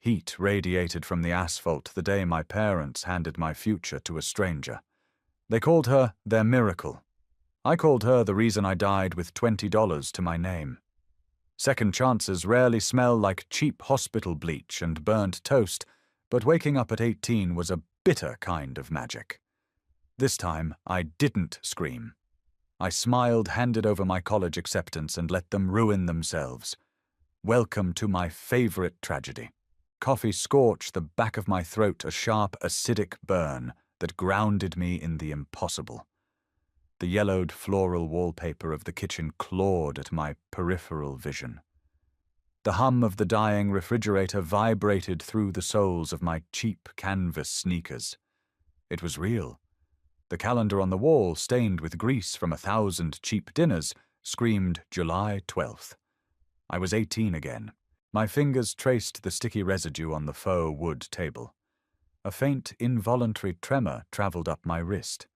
Heat radiated from the asphalt the day my parents handed my future to a stranger. They called her their miracle. I called her the reason I died with $20 to my name. Second chances rarely smell like cheap hospital bleach and burnt toast, but waking up at 18 was a bitter kind of magic. This time, I didn't scream. I smiled, handed over my college acceptance, and let them ruin themselves. Welcome to my favorite tragedy. Coffee scorched the back of my throat, a sharp, acidic burn that grounded me in the impossible. The yellowed floral wallpaper of the kitchen clawed at my peripheral vision. The hum of the dying refrigerator vibrated through the soles of my cheap canvas sneakers. It was real. The calendar on the wall, stained with grease from 1,000 cheap dinners, screamed July 12th. I was 18 again. My fingers traced the sticky residue on the faux wood table. A faint, involuntary tremor traveled up my wrist.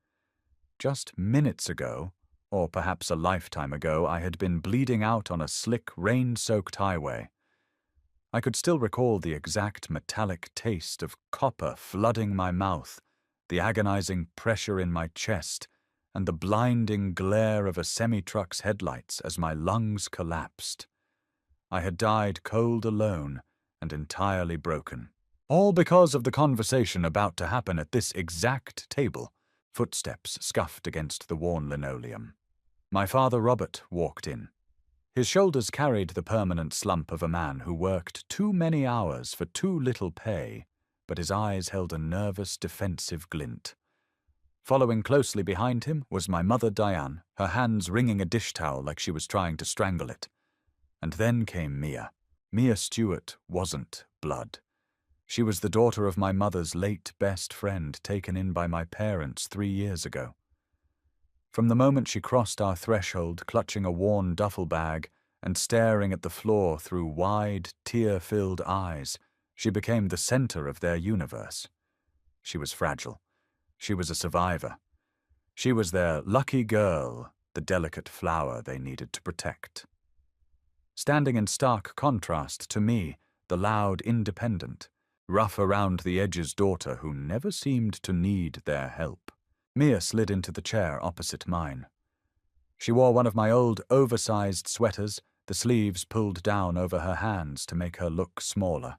Just minutes ago, or perhaps a lifetime ago, I had been bleeding out on a slick, rain-soaked highway. I could still recall the exact metallic taste of copper flooding my mouth, the agonizing pressure in my chest, and the blinding glare of a semi-truck's headlights as my lungs collapsed. I had died cold alone and entirely broken. All because of the conversation about to happen at this exact table. Footsteps scuffed against the worn linoleum. My father Robert walked in. His shoulders carried the permanent slump of a man who worked too many hours for too little pay, but his eyes held a nervous, defensive glint. Following closely behind him was my mother Diane, her hands wringing a dish towel like she was trying to strangle it. And then came Mia. Mia Stewart wasn't blood. She was the daughter of my mother's late best friend, taken in by my parents 3 years ago. From the moment she crossed our threshold, clutching a worn duffel bag and staring at the floor through wide, tear-filled eyes, she became the center of their universe. She was fragile. She was a survivor. She was their lucky girl, the delicate flower they needed to protect. Standing in stark contrast to me, the loud independent, rough-around-the-edges daughter who never seemed to need their help. Mia slid into the chair opposite mine. She wore one of my old, oversized sweaters, the sleeves pulled down over her hands to make her look smaller.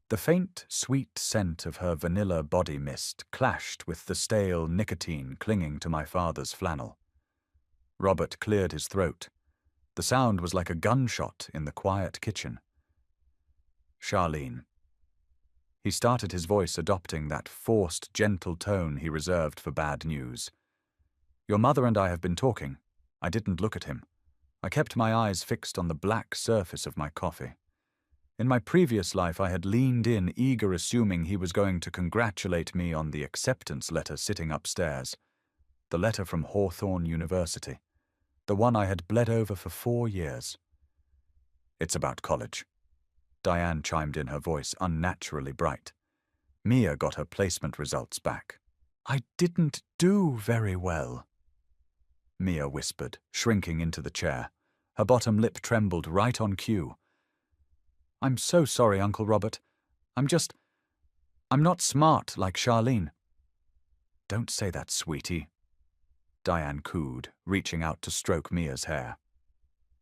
The faint, sweet scent of her vanilla body mist clashed with the stale nicotine clinging to my father's flannel. Robert cleared his throat. The sound was like a gunshot in the quiet kitchen. Charlene. He started his voice adopting that forced, gentle tone he reserved for bad news. Your mother and I have been talking. I didn't look at him. I kept my eyes fixed on the black surface of my coffee. In my previous life, I had leaned in, eager, assuming he was going to congratulate me on the acceptance letter sitting upstairs. The letter from Hawthorne University. The one I had bled over for 4 years. It's about college. Diane chimed in, her voice unnaturally bright. Mia got her placement results back. I didn't do very well, Mia whispered, shrinking into the chair. Her bottom lip trembled right on cue. I'm so sorry, Uncle Robert. I'm not smart like Charlene. Don't say that, sweetie, Diane cooed, reaching out to stroke Mia's hair.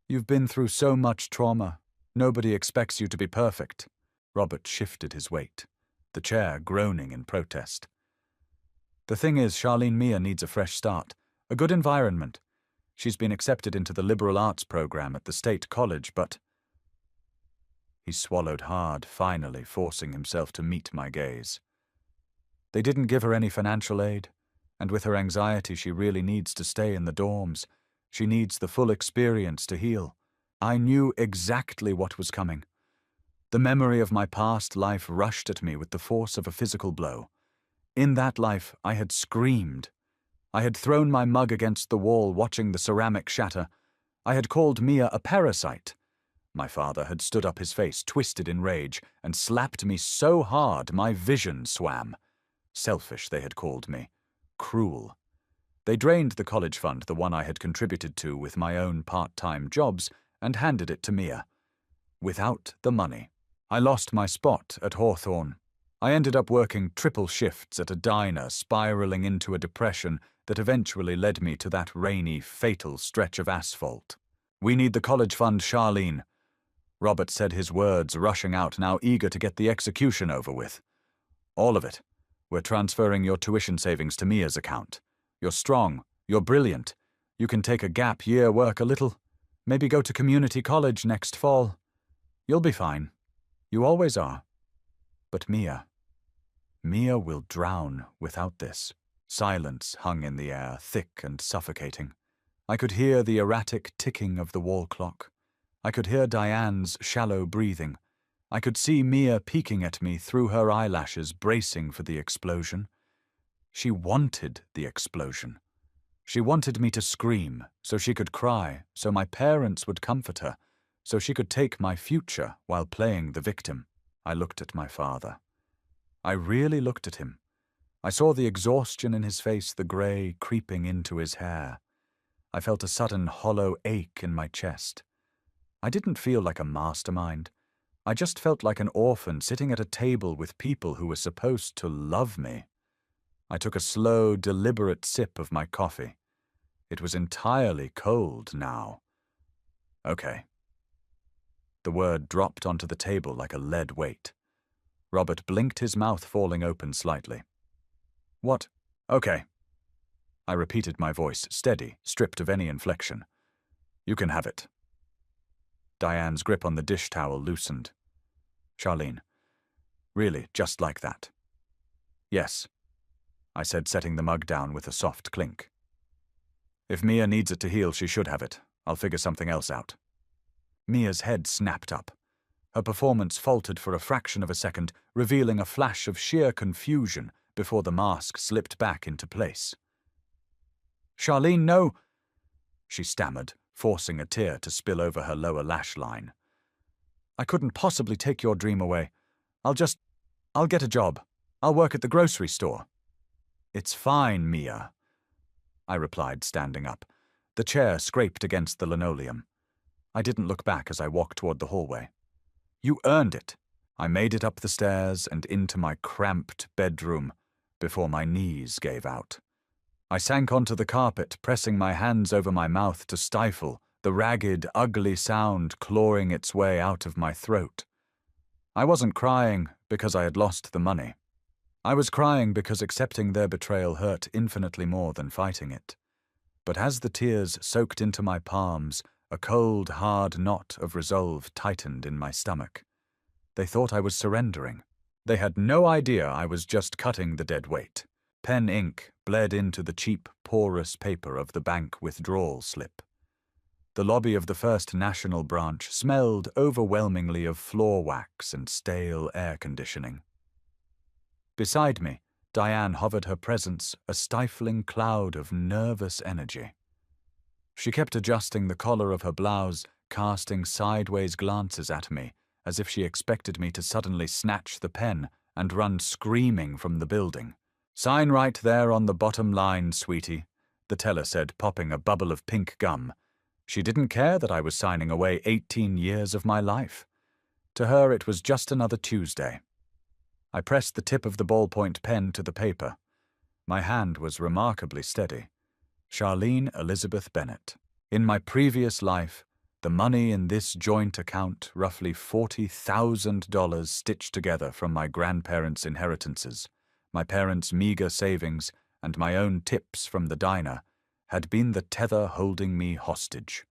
You've been through so much trauma. Nobody expects you to be perfect. Robert shifted his weight, the chair groaning in protest. The thing is, Charlene Mia needs a fresh start, a good environment. She's been accepted into the liberal arts program at the state college, but... He swallowed hard, finally forcing himself to meet my gaze. They didn't give her any financial aid, and with her anxiety she really needs to stay in the dorms. She needs the full experience to heal. I knew exactly what was coming. The memory of my past life rushed at me with the force of a physical blow. In that life, I had screamed. I had thrown my mug against the wall, watching the ceramic shatter. I had called Mia a parasite. My father had stood up, his face twisted in rage, and slapped me so hard my vision swam. Selfish, they had called me. Cruel. They drained the college fund, the one I had contributed to with my own part-time jobs, and handed it to Mia. Without the money, I lost my spot at Hawthorne. I ended up working triple shifts at a diner, spiraling into a depression that eventually led me to that rainy, fatal stretch of asphalt. "We need the college fund, Charlene," Robert said, his words rushing out, now eager to get the execution over with. "All of it. We're transferring your tuition savings to Mia's account. You're strong. You're brilliant. You can take a gap year, work a little. Maybe go to community college next fall. You'll be fine. You always are. But Mia will drown without this." Silence hung in the air, thick and suffocating. I could hear the erratic ticking of the wall clock. I could hear Diane's shallow breathing. I could see Mia peeking at me through her eyelashes, bracing for the explosion. She wanted the explosion. She wanted me to scream, so she could cry, so my parents would comfort her, so she could take my future while playing the victim. I looked at my father. I really looked at him. I saw the exhaustion in his face, the grey creeping into his hair. I felt a sudden hollow ache in my chest. I didn't feel like a mastermind. I just felt like an orphan sitting at a table with people who were supposed to love me. I took a slow, deliberate sip of my coffee. It was entirely cold now. "Okay." The word dropped onto the table like a lead weight. Robert blinked, his mouth falling open slightly. "What? Okay." I repeated, my voice steady, stripped of any inflection. "You can have it." Diane's grip on the dish towel loosened. "Charlene, really, just like that?" "Yes," I said, setting the mug down with a soft clink. "If Mia needs it to heal, she should have it. I'll figure something else out." Mia's head snapped up. Her performance faltered for a fraction of a second, revealing a flash of sheer confusion before the mask slipped back into place. "Charlene, no," she stammered, forcing a tear to spill over her lower lash line. "I couldn't possibly take your dream away. I'll get a job. I'll work at the grocery store." "It's fine, Mia," I replied, standing up. The chair scraped against the linoleum. I didn't look back as I walked toward the hallway. "You earned it." I made it up the stairs and into my cramped bedroom before my knees gave out. I sank onto the carpet, pressing my hands over my mouth to stifle the ragged, ugly sound clawing its way out of my throat. I wasn't crying because I had lost the money. I was crying because accepting their betrayal hurt infinitely more than fighting it. But as the tears soaked into my palms, a cold, hard knot of resolve tightened in my stomach. They thought I was surrendering. They had no idea I was just cutting the dead weight. Pen ink bled into the cheap, porous paper of the bank withdrawal slip. The lobby of the First National branch smelled overwhelmingly of floor wax and stale air conditioning. Beside me, Diane hovered, her presence a stifling cloud of nervous energy. She kept adjusting the collar of her blouse, casting sideways glances at me, as if she expected me to suddenly snatch the pen and run screaming from the building. "Sign right there on the bottom line, sweetie," the teller said, popping a bubble of pink gum. She didn't care that I was signing away 18 years of my life. To her, it was just another Tuesday. I pressed the tip of the ballpoint pen to the paper. My hand was remarkably steady. Charlene Elizabeth Bennett. In my previous life, the money in this joint account, roughly $40,000 stitched together from my grandparents' inheritances, my parents' meager savings, and my own tips from the diner, had been the tether holding me hostage.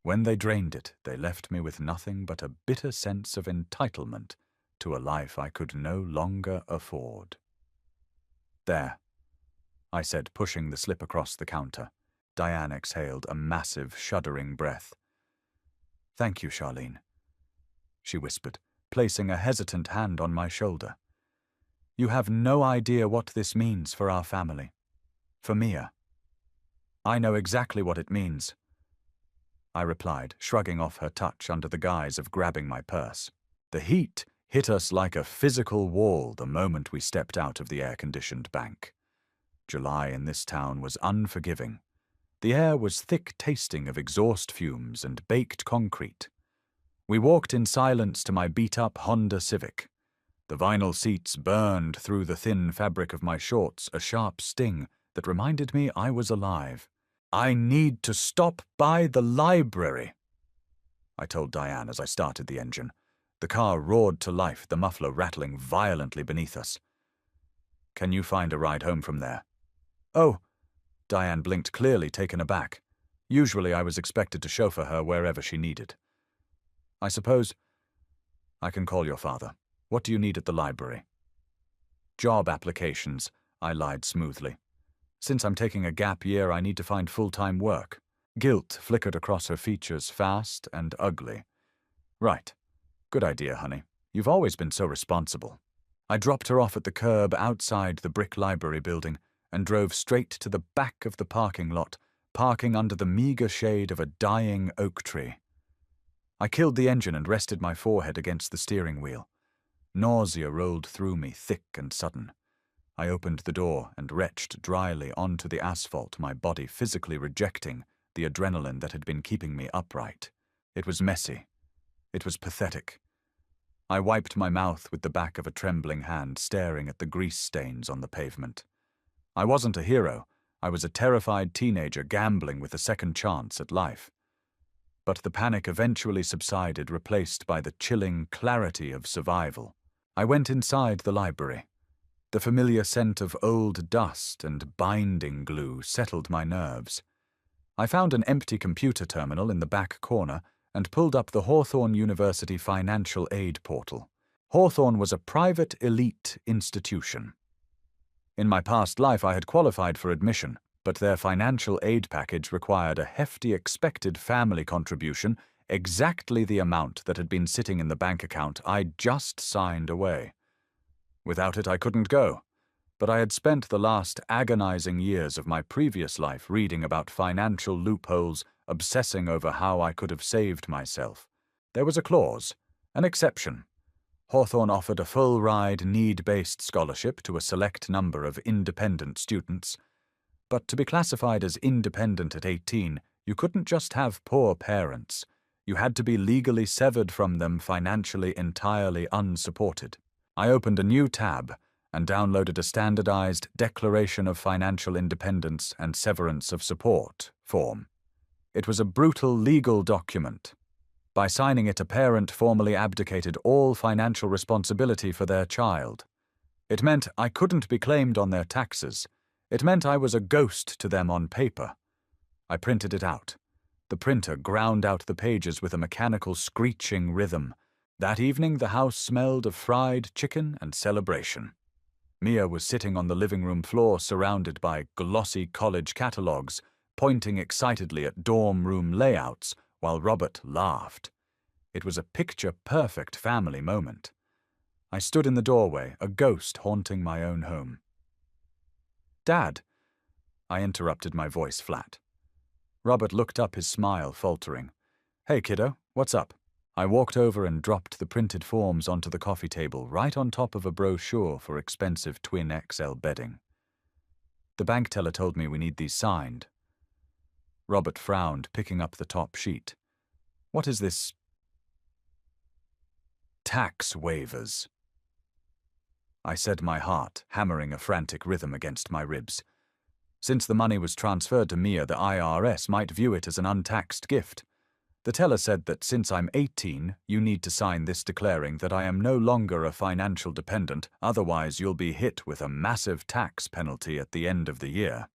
When they drained it, they left me with nothing but a bitter sense of entitlement to a life I could no longer afford. "There," I said, pushing the slip across the counter. Diane exhaled a massive, shuddering breath. "Thank you, Charlene," she whispered, placing a hesitant hand on my shoulder. "You have no idea what this means for our family. For Mia." "I know exactly what it means," I replied, shrugging off her touch under the guise of grabbing my purse. The heat hit us like a physical wall the moment we stepped out of the air-conditioned bank. July in this town was unforgiving. The air was thick, tasting of exhaust fumes and baked concrete. We walked in silence to my beat-up Honda Civic. The vinyl seats burned through the thin fabric of my shorts, a sharp sting that reminded me I was alive. "I need to stop by the library," I told Diane as I started the engine. The car roared to life, the muffler rattling violently beneath us. "Can you find a ride home from there?" "Oh," Diane blinked, clearly taken aback. Usually I was expected to chauffeur her wherever she needed. "I suppose I can call your father. What do you need at the library?" "Job applications," I lied smoothly. "Since I'm taking a gap year, I need to find full-time work." Guilt flickered across her features, fast and ugly. "Right. Good idea, honey. You've always been so responsible." I dropped her off at the curb outside the brick library building and drove straight to the back of the parking lot, parking under the meager shade of a dying oak tree. I killed the engine and rested my forehead against the steering wheel. Nausea rolled through me, thick and sudden. I opened the door and retched dryly onto the asphalt, my body physically rejecting the adrenaline that had been keeping me upright. It was messy. It was pathetic. I wiped my mouth with the back of a trembling hand, staring at the grease stains on the pavement. I wasn't a hero. I was a terrified teenager gambling with a second chance at life. But the panic eventually subsided, replaced by the chilling clarity of survival. I went inside the library. The familiar scent of old dust and binding glue settled my nerves. I found an empty computer terminal in the back corner and pulled up the Hawthorne University financial aid portal. Hawthorne was a private elite institution. In my past life, I had qualified for admission, but their financial aid package required a hefty expected family contribution, exactly the amount that had been sitting in the bank account I'd just signed away. Without it, I couldn't go, but I had spent the last agonizing years of my previous life reading about financial loopholes, obsessing over how I could have saved myself. There was a clause, an exception. Hawthorne offered a full-ride, need-based scholarship to a select number of independent students. But to be classified as independent at 18, you couldn't just have poor parents. You had to be legally severed from them, financially entirely unsupported. I opened a new tab and downloaded a standardized Declaration of Financial Independence and Severance of Support form. It was a brutal legal document. By signing it, a parent formally abdicated all financial responsibility for their child. It meant I couldn't be claimed on their taxes. It meant I was a ghost to them on paper. I printed it out. The printer ground out the pages with a mechanical screeching rhythm. That evening, the house smelled of fried chicken and celebration. Mia was sitting on the living room floor surrounded by glossy college catalogs, pointing excitedly at dorm room layouts, while Robert laughed. It was a picture-perfect family moment. I stood in the doorway, a ghost haunting my own home. "Dad," I interrupted, my voice flat. Robert looked up, his smile faltering. "Hey, kiddo, what's up?" I walked over and dropped the printed forms onto the coffee table, right on top of a brochure for expensive twin XL bedding. "The bank teller told me we need these signed." Robert frowned, picking up the top sheet. "What is this?" "Tax waivers," I said, my heart hammering a frantic rhythm against my ribs. Since the money was transferred to Mia, the IRS might view it as an untaxed gift. The teller said that since I'm 18, you need to sign this declaring that I am no longer a financial dependent, otherwise you'll be hit with a massive tax penalty at the end of the year.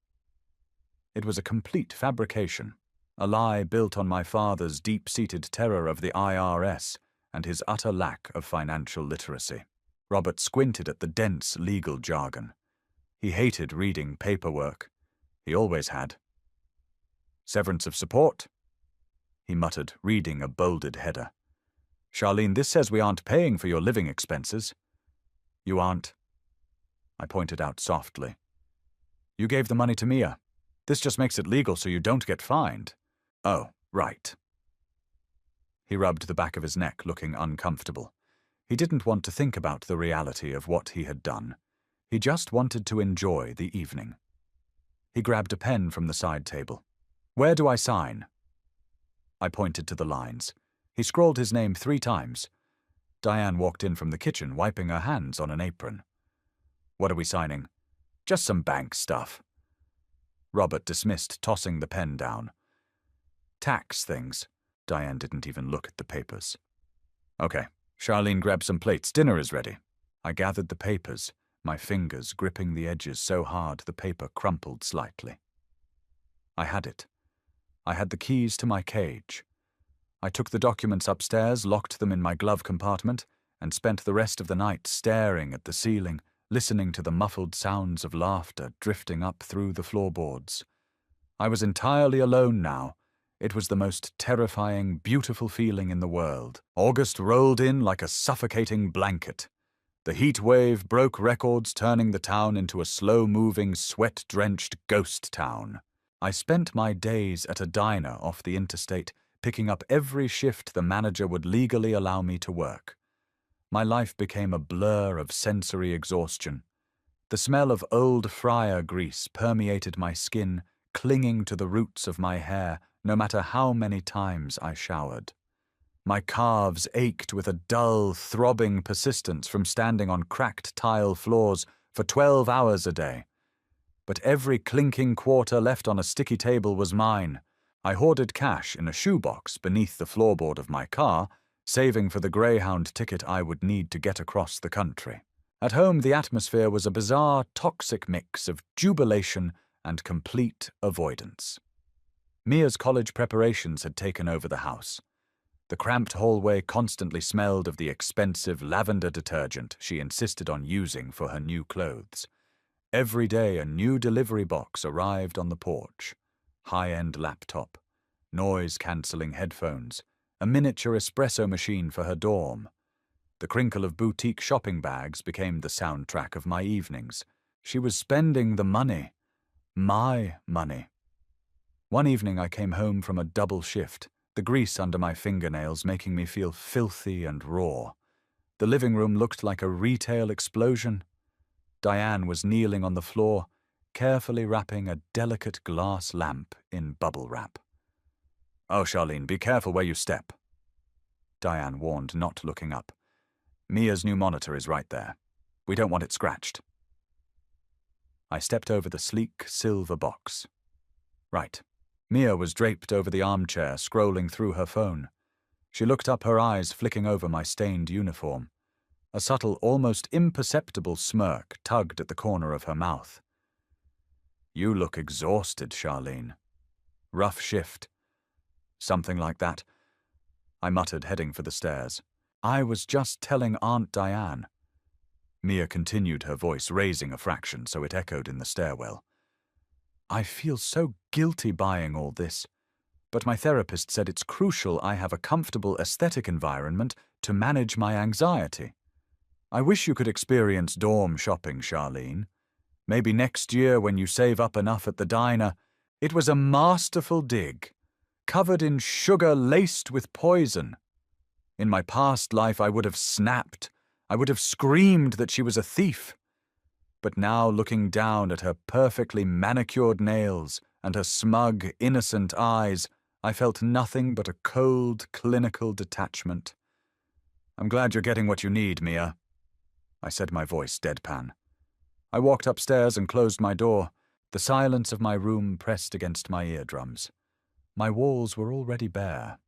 It was a complete fabrication, a lie built on my father's deep-seated terror of the IRS and his utter lack of financial literacy. Robert squinted at the dense legal jargon. He hated reading paperwork. He always had. "Severance of support," he muttered, reading a bolded header. "Charlene, this says we aren't paying for your living expenses." "You aren't," I pointed out softly. "You gave the money to Mia. This just makes it legal so you don't get fined." "Oh, right." He rubbed the back of his neck, looking uncomfortable. He didn't want to think about the reality of what he had done. He just wanted to enjoy the evening. He grabbed a pen from the side table. "Where do I sign?" I pointed to the lines. He scrawled his name 3 times. Diane walked in from the kitchen, wiping her hands on an apron. "What are we signing?" "Just some bank stuff." Robert dismissed, tossing the pen down. "Tax things." Diane didn't even look at the papers. "Okay, Charlene, grab some plates. Dinner is ready." I gathered the papers, my fingers gripping the edges so hard the paper crumpled slightly. I had it. I had the keys to my cage. I took the documents upstairs, locked them in my glove compartment, and spent the rest of the night staring at the ceiling, listening to the muffled sounds of laughter drifting up through the floorboards. I was entirely alone now. It was the most terrifying, beautiful feeling in the world. August rolled in like a suffocating blanket. The heat wave broke records, turning the town into a slow-moving, sweat-drenched ghost town. I spent my days at a diner off the interstate, picking up every shift the manager would legally allow me to work. My life became a blur of sensory exhaustion. The smell of old fryer grease permeated my skin, clinging to the roots of my hair, no matter how many times I showered. My calves ached with a dull, throbbing persistence from standing on cracked tile floors for 12 hours a day. But every clinking quarter left on a sticky table was mine. I hoarded cash in a shoebox beneath the floorboard of my car, saving for the Greyhound ticket I would need to get across the country. At home, the atmosphere was a bizarre, toxic mix of jubilation and complete avoidance. Mia's college preparations had taken over the house. The cramped hallway constantly smelled of the expensive lavender detergent she insisted on using for her new clothes. Every day a new delivery box arrived on the porch. High-end laptop, noise-cancelling headphones, a miniature espresso machine for her dorm. The crinkle of boutique shopping bags became the soundtrack of my evenings. She was spending the money. My money. One evening I came home from a double shift, the grease under my fingernails making me feel filthy and raw. The living room looked like a retail explosion. Diane was kneeling on the floor, carefully wrapping a delicate glass lamp in bubble wrap. "Oh, Charlene, be careful where you step," Diane warned, not looking up. "Mia's new monitor is right there. We don't want it scratched." I stepped over the sleek silver box. Right. Mia was draped over the armchair, scrolling through her phone. She looked up, her eyes flicking over my stained uniform. A subtle, almost imperceptible smirk tugged at the corner of her mouth. "You look exhausted, Charlene. Rough shift." "Something like that," I muttered, heading for the stairs. "I was just telling Aunt Diane." Mia continued, her voice raising a fraction so it echoed in the stairwell. "I feel so guilty buying all this, but my therapist said it's crucial I have a comfortable aesthetic environment to manage my anxiety. I wish you could experience dorm shopping, Charlene. Maybe next year when you save up enough at the diner." It was a masterful dig, covered in sugar laced with poison. In my past life I would have snapped. I would have screamed that she was a thief. But now, looking down at her perfectly manicured nails and her smug, innocent eyes, I felt nothing but a cold, clinical detachment. "I'm glad you're getting what you need, Mia," I said, my voice deadpan. I walked upstairs and closed my door, the silence of my room pressed against my eardrums. My walls were already bare.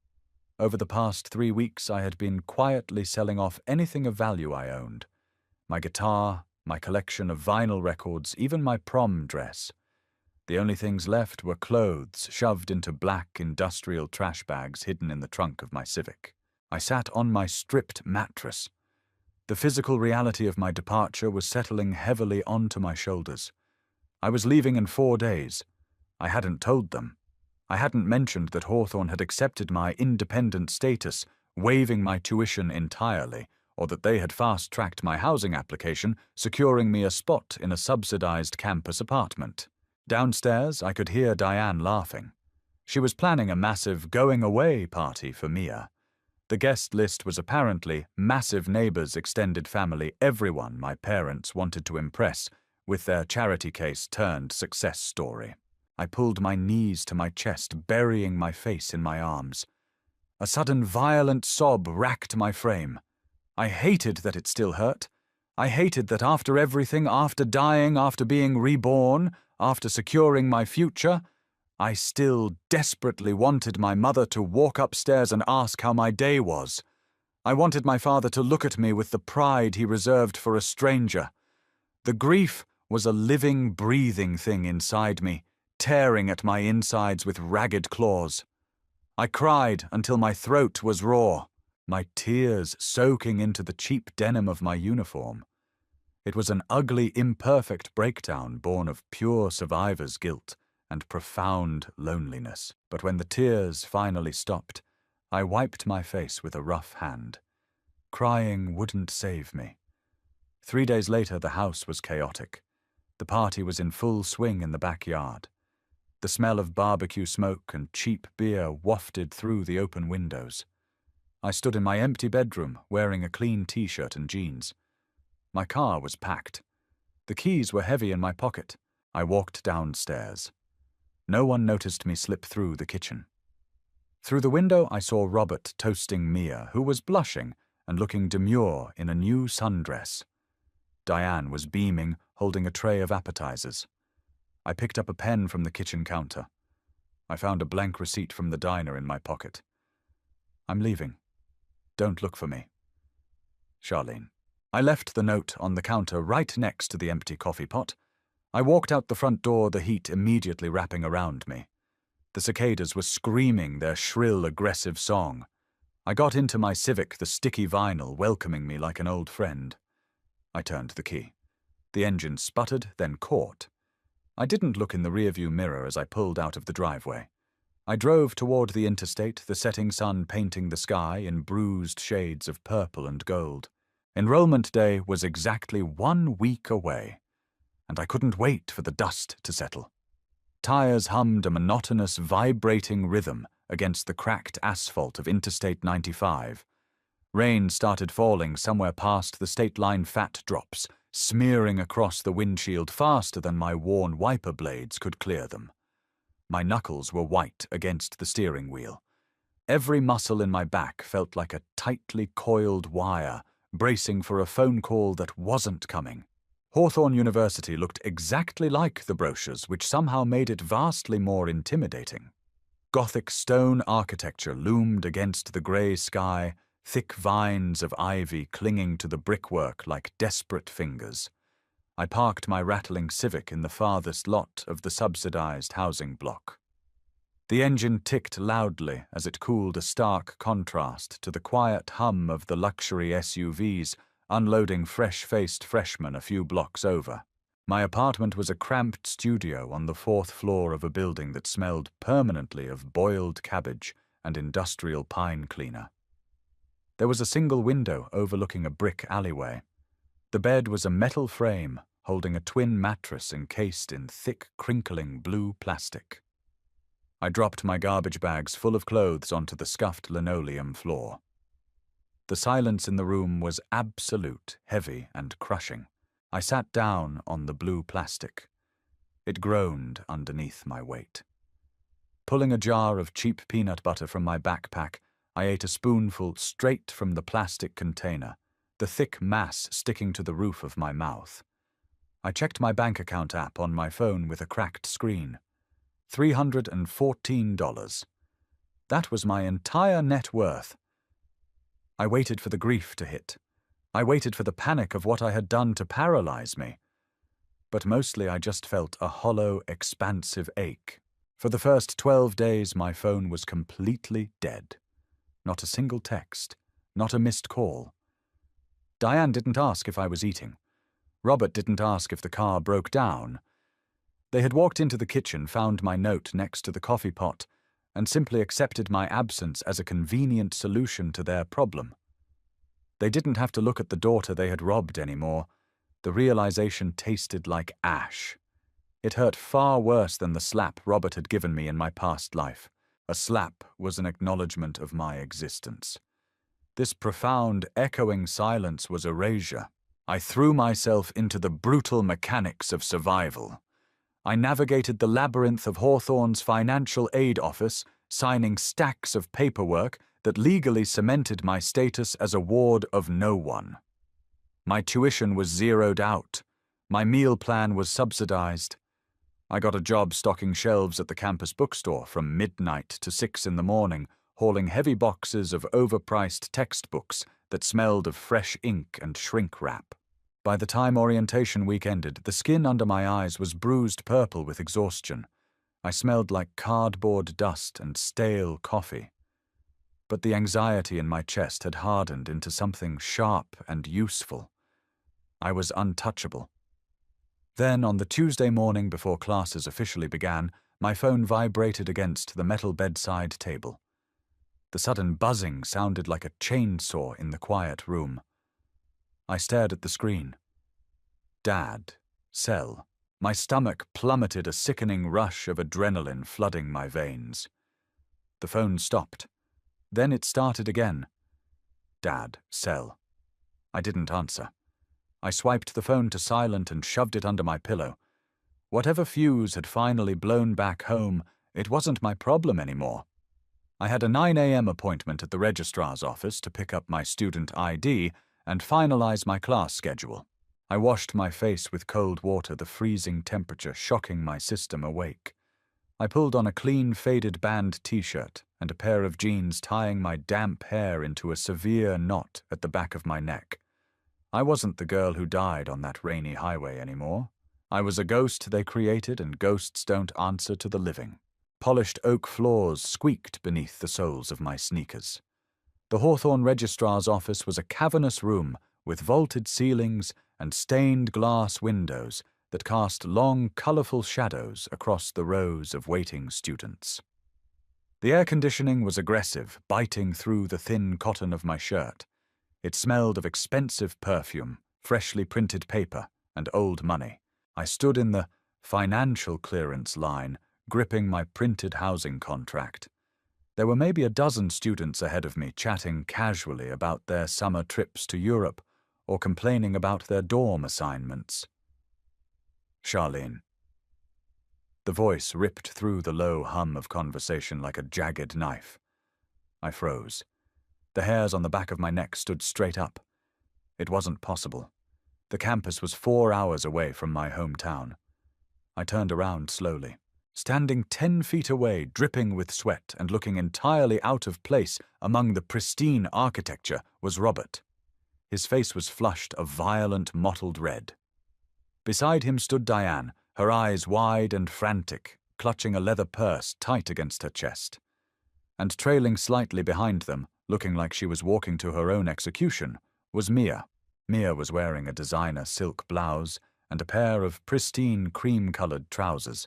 Over the past 3 weeks I had been quietly selling off anything of value I owned. My guitar, my collection of vinyl records, even my prom dress. The only things left were clothes shoved into black industrial trash bags hidden in the trunk of my Civic. I sat on my stripped mattress. The physical reality of my departure was settling heavily onto my shoulders. I was leaving in 4 days. I hadn't told them. I hadn't mentioned that Hawthorne had accepted my independent status, waiving my tuition entirely, or that they had fast-tracked my housing application, securing me a spot in a subsidized campus apartment. Downstairs, I could hear Diane laughing. She was planning a massive going-away party for Mia. The guest list was apparently massive neighbors, extended family, everyone my parents wanted to impress with their charity case turned success story. I pulled my knees to my chest, burying my face in my arms. A sudden violent sob racked my frame. I hated that it still hurt. I hated that after everything, after dying, after being reborn, after securing my future, I still desperately wanted my mother to walk upstairs and ask how my day was. I wanted my father to look at me with the pride he reserved for a stranger. The grief was a living, breathing thing inside me, tearing at my insides with ragged claws. I cried until my throat was raw, my tears soaking into the cheap denim of my uniform. It was an ugly, imperfect breakdown born of pure survivor's guilt and profound loneliness. But when the tears finally stopped, I wiped my face with a rough hand. Crying wouldn't save me. 3 days later, the house was chaotic. The party was in full swing in the backyard. The smell of barbecue smoke and cheap beer wafted through the open windows. I stood in my empty bedroom, wearing a clean t-shirt and jeans. My car was packed. The keys were heavy in my pocket. I walked downstairs. No one noticed me slip through the kitchen. Through the window, I saw Robert toasting Mia, who was blushing and looking demure in a new sundress. Diane was beaming, holding a tray of appetizers. I picked up a pen from the kitchen counter. I found a blank receipt from the diner in my pocket. I'm leaving. Don't look for me. Charlene. I left the note on the counter right next to the empty coffee pot. I walked out the front door, the heat immediately wrapping around me. The cicadas were screaming their shrill, aggressive song. I got into my Civic, the sticky vinyl welcoming me like an old friend. I turned the key. The engine sputtered, then caught. I didn't look in the rearview mirror as I pulled out of the driveway. I drove toward the interstate, the setting sun painting the sky in bruised shades of purple and gold. Enrollment day was exactly 1 week away, and I couldn't wait for the dust to settle. Tires hummed a monotonous, vibrating rhythm against the cracked asphalt of Interstate 95. Rain started falling somewhere past the state line fat drops, smearing across the windshield faster than my worn wiper blades could clear them. My knuckles were white against the steering wheel. Every muscle in my back felt like a tightly coiled wire, bracing for a phone call that wasn't coming. Hawthorne University looked exactly like the brochures, which somehow made it vastly more intimidating. Gothic stone architecture loomed against the grey sky, thick vines of ivy clinging to the brickwork like desperate fingers. I parked my rattling Civic in the farthest lot of the subsidized housing block. The engine ticked loudly as it cooled, a stark contrast to the quiet hum of the luxury SUVs unloading fresh-faced freshmen a few blocks over. My apartment was a cramped studio on the 4th floor of a building that smelled permanently of boiled cabbage and industrial pine cleaner. There was a single window overlooking a brick alleyway. The bed was a metal frame holding a twin mattress encased in thick, crinkling blue plastic. I dropped my garbage bags full of clothes onto the scuffed linoleum floor. The silence in the room was absolute, heavy and crushing. I sat down on the blue plastic. It groaned underneath my weight. Pulling a jar of cheap peanut butter from my backpack, I ate a spoonful straight from the plastic container, the thick mass sticking to the roof of my mouth. I checked my bank account app on my phone with a cracked screen. $314. That was my entire net worth. I waited for the grief to hit. I waited for the panic of what I had done to paralyze me. But mostly I just felt a hollow, expansive ache. For the first 12 days, my phone was completely dead. Not a single text, not a missed call. Diane didn't ask if I was eating. Robert didn't ask if the car broke down. They had walked into the kitchen, found my note next to the coffee pot, and simply accepted my absence as a convenient solution to their problem. They didn't have to look at the daughter they had robbed anymore. The realization tasted like ash. It hurt far worse than the slap Robert had given me in my past life. A slap was an acknowledgement of my existence. This profound, echoing silence was erasure. I threw myself into the brutal mechanics of survival. I navigated the labyrinth of Hawthorne's financial aid office, signing stacks of paperwork, that legally cemented my status as a ward of no one. My tuition was zeroed out. My meal plan was subsidized. I got a job stocking shelves at the campus bookstore from midnight to 6 in the morning, hauling heavy boxes of overpriced textbooks that smelled of fresh ink and shrink wrap. By the time orientation week ended, the skin under my eyes was bruised purple with exhaustion. I smelled like cardboard dust and stale coffee. But the anxiety in my chest had hardened into something sharp and useful. I was untouchable. Then, on the Tuesday morning before classes officially began, my phone vibrated against the metal bedside table. The sudden buzzing sounded like a chainsaw in the quiet room. I stared at the screen. Dad, cell. My stomach plummeted, a sickening rush of adrenaline flooding my veins. The phone stopped. Then it started again. Dad, cell. I didn't answer. I swiped the phone to silent and shoved it under my pillow. Whatever fuse had finally blown back home, it wasn't my problem anymore. I had a 9 a.m. appointment at the registrar's office to pick up my student ID and finalize my class schedule. I washed my face with cold water, the freezing temperature shocking my system awake. I pulled on a clean, faded band t-shirt and a pair of jeans, tying my damp hair into a severe knot at the back of my neck. I wasn't the girl who died on that rainy highway anymore. I was a ghost they created, and ghosts don't answer to the living. Polished oak floors squeaked beneath the soles of my sneakers. The Hawthorne registrar's office was a cavernous room with vaulted ceilings and stained glass windows that cast long, colorful shadows across the rows of waiting students. The air conditioning was aggressive, biting through the thin cotton of my shirt. It smelled of expensive perfume, freshly printed paper, and old money. I stood in the financial clearance line, gripping my printed housing contract. There were maybe a dozen students ahead of me, chatting casually about their summer trips to Europe or complaining about their dorm assignments. Charlene. The voice ripped through the low hum of conversation like a jagged knife. I froze. The hairs on the back of my neck stood straight up. It wasn't possible. The campus was 4 hours away from my hometown. I turned around slowly. Standing 10 feet away, dripping with sweat and looking entirely out of place among the pristine architecture, was Robert. His face was flushed a violent mottled red. Beside him stood Diane, her eyes wide and frantic, clutching a leather purse tight against her chest. And trailing slightly behind them, looking like she was walking to her own execution, was Mia. Mia was wearing a designer silk blouse and a pair of pristine cream-colored trousers.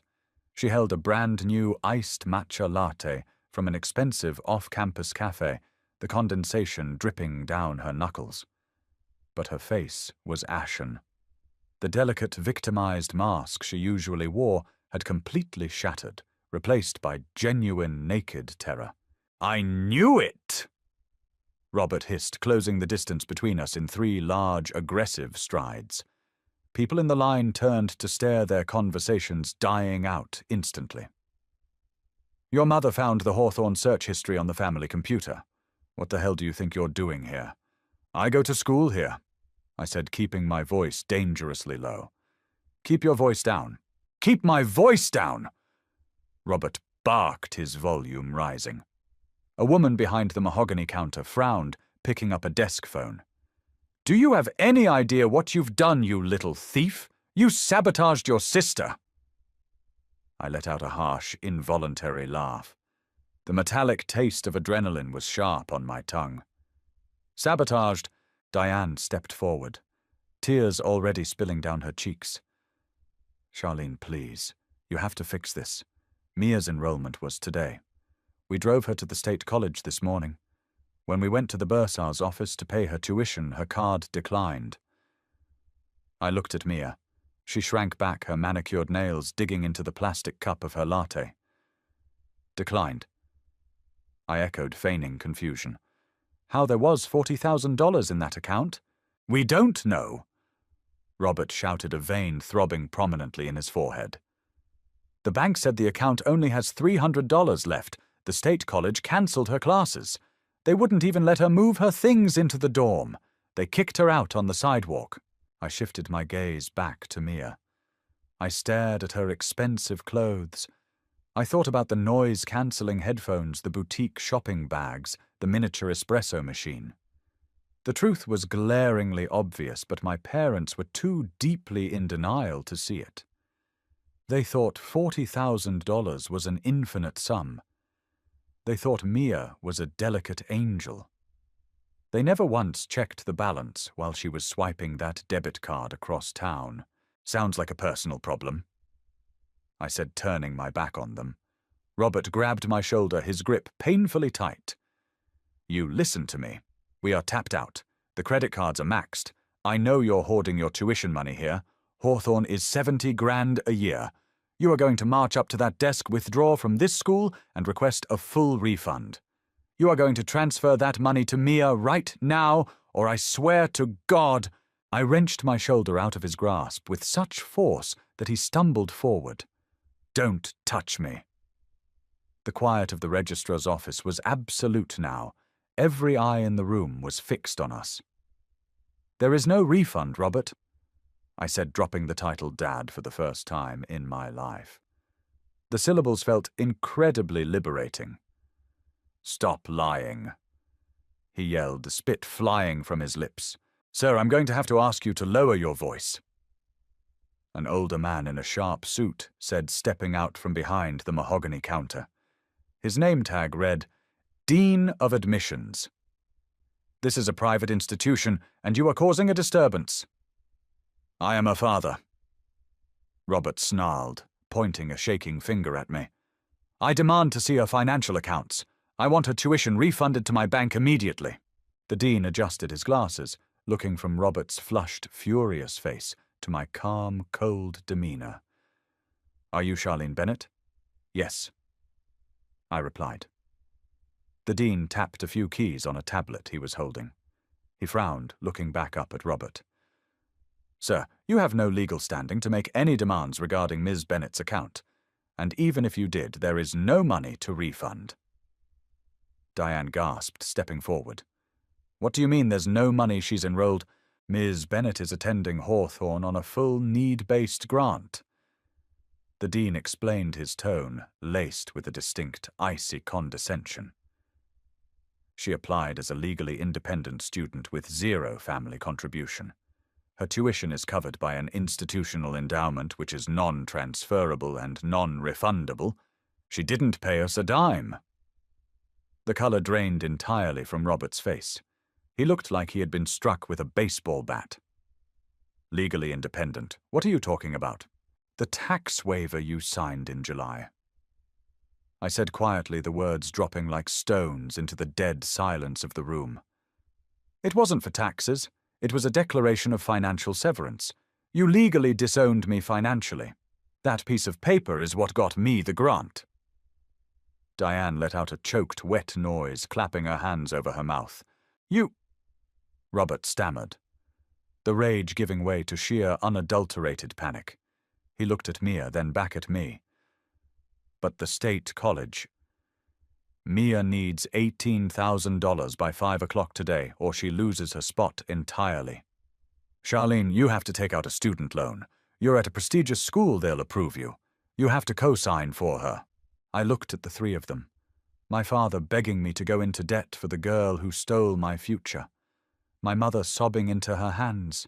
She held a brand-new iced matcha latte from an expensive off-campus cafe, the condensation dripping down her knuckles. But her face was ashen. The delicate, victimized mask she usually wore had completely shattered, replaced by genuine naked terror. "I knew it!" Robert hissed, closing the distance between us in 3 large, aggressive strides. People in the line turned to stare, their conversations dying out instantly. "Your mother found the Hawthorne search history on the family computer. What the hell do you think you're doing here?" "I go to school here," I said, keeping my voice dangerously low. "Keep your voice down." "Keep my voice down!" Robert barked, his volume rising. A woman behind the mahogany counter frowned, picking up a desk phone. "Do you have any idea what you've done, you little thief? You sabotaged your sister." I let out a harsh, involuntary laugh. The metallic taste of adrenaline was sharp on my tongue. "Sabotaged?" Diane stepped forward, tears already spilling down her cheeks. "Charlene, please. You have to fix this. Mia's enrollment was today. We drove her to the state college this morning. When we went to the bursar's office to pay her tuition, her card declined." I looked at Mia. She shrank back, her manicured nails digging into the plastic cup of her latte. "Declined?" I echoed, feigning confusion. "How there was $40,000 in that account?" "We don't know," Robert shouted, a vein throbbing prominently in his forehead. "The bank said the account only has $300 left. The state college cancelled her classes. They wouldn't even let her move her things into the dorm. They kicked her out on the sidewalk. I shifted my gaze back to Mia. I stared at her expensive clothes. I thought about the noise-cancelling headphones, the boutique shopping bags, the miniature espresso machine. The truth was glaringly obvious, but my parents were too deeply in denial to see it. They thought $40,000 was an infinite sum. They thought Mia was a delicate angel. They never once checked the balance while she was swiping that debit card across town. Sounds like a personal problem, I said, turning my back on them. Robert grabbed my shoulder, his grip painfully tight. You listen to me. We are tapped out. The credit cards are maxed. I know you're hoarding your tuition money here. Hawthorne is 70 grand a year. You are going to march up to that desk, withdraw from this school, and request a full refund. You are going to transfer that money to Mia right now, or I swear to God. I wrenched my shoulder out of his grasp with such force that he stumbled forward. Don't touch me. The quiet of the registrar's office was absolute now. Every eye in the room was fixed on us. There is no refund, Robert, I said, dropping the title Dad for the first time in my life. The syllables felt incredibly liberating. Stop lying, he yelled, the spit flying from his lips. Sir, I'm going to have to ask you to lower your voice. An older man in a sharp suit said, stepping out from behind the mahogany counter. His name tag read, Dean of Admissions. This is a private institution, and you are causing a disturbance. I am her father. Robert snarled, pointing a shaking finger at me. I demand to see her financial accounts. I want her tuition refunded to my bank immediately. The dean adjusted his glasses, looking from Robert's flushed, furious face to my calm, cold demeanor. Are you Charlene Bennett? Yes, I replied. The dean tapped a few keys on a tablet he was holding. He frowned, looking back up at Robert. Sir, you have no legal standing to make any demands regarding Ms. Bennett's account, and even if you did, there is no money to refund. Diane gasped, stepping forward. What do you mean there's no money she's enrolled? Ms. Bennett is attending Hawthorne on a full need-based grant. The dean explained, his tone laced with a distinct, icy condescension. She applied as a legally independent student with zero family contribution. Her tuition is covered by an institutional endowment which is non-transferable and non-refundable. She didn't pay us a dime. The color drained entirely from Robert's face. He looked like he had been struck with a baseball bat. Legally independent. What are you talking about? The tax waiver you signed in July. I said quietly, the words dropping like stones into the dead silence of the room. It wasn't for taxes. It was a declaration of financial severance. You legally disowned me financially. That piece of paper is what got me the grant. Diane let out a choked, wet noise, clapping her hands over her mouth. You... Robert stammered, the rage giving way to sheer, unadulterated panic. He looked at Mia, then back at me. But the state college... Mia needs $18,000 by 5 o'clock today, or she loses her spot entirely. Charlene, you have to take out a student loan. You're at a prestigious school, they'll approve you. You have to co-sign for her. I looked at the three of them. My father begging me to go into debt for the girl who stole my future. My mother sobbing into her hands.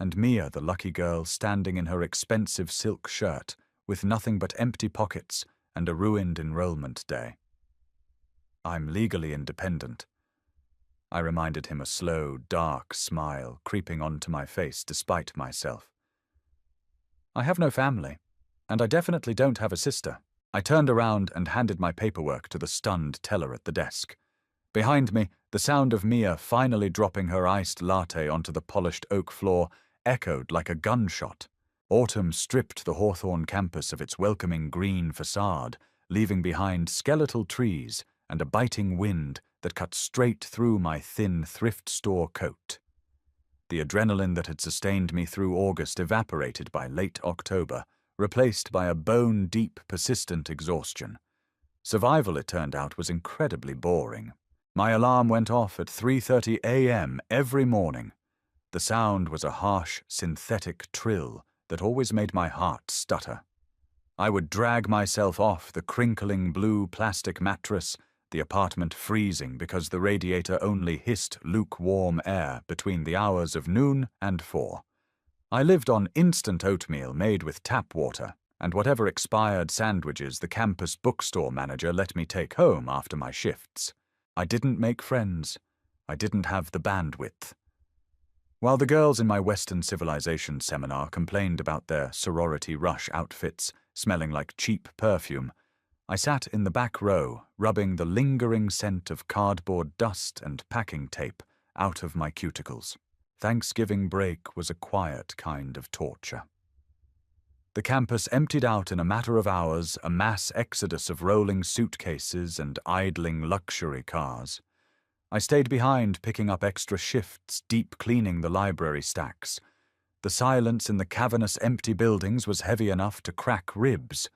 And Mia, the lucky girl, standing in her expensive silk shirt, with nothing but empty pockets and a ruined enrollment day. I'm legally independent. I reminded him, a slow, dark smile creeping onto my face despite myself. I have no family, and I definitely don't have a sister. I turned around and handed my paperwork to the stunned teller at the desk. Behind me, the sound of Mia finally dropping her iced latte onto the polished oak floor echoed like a gunshot. Autumn stripped the Hawthorne campus of its welcoming green facade, leaving behind skeletal trees and a biting wind that cut straight through my thin thrift store coat. The adrenaline that had sustained me through August evaporated by late October, replaced by a bone-deep, persistent exhaustion. Survival, it turned out, was incredibly boring. My alarm went off at 3:30 a.m. every morning. The sound was a harsh, synthetic trill that always made my heart stutter. I would drag myself off the crinkling blue plastic mattress, the apartment freezing because the radiator only hissed lukewarm air between the hours of noon and 4. I lived on instant oatmeal made with tap water and whatever expired sandwiches the campus bookstore manager let me take home after my shifts. I didn't make friends. I didn't have the bandwidth. While the girls in my Western civilization seminar complained about their sorority rush outfits smelling like cheap perfume, I sat in the back row, rubbing the lingering scent of cardboard dust and packing tape out of my cuticles. Thanksgiving break was a quiet kind of torture. The campus emptied out in a matter of hours, a mass exodus of rolling suitcases and idling luxury cars. I stayed behind picking up extra shifts, deep cleaning the library stacks. The silence in the cavernous empty buildings was heavy enough to crack ribs.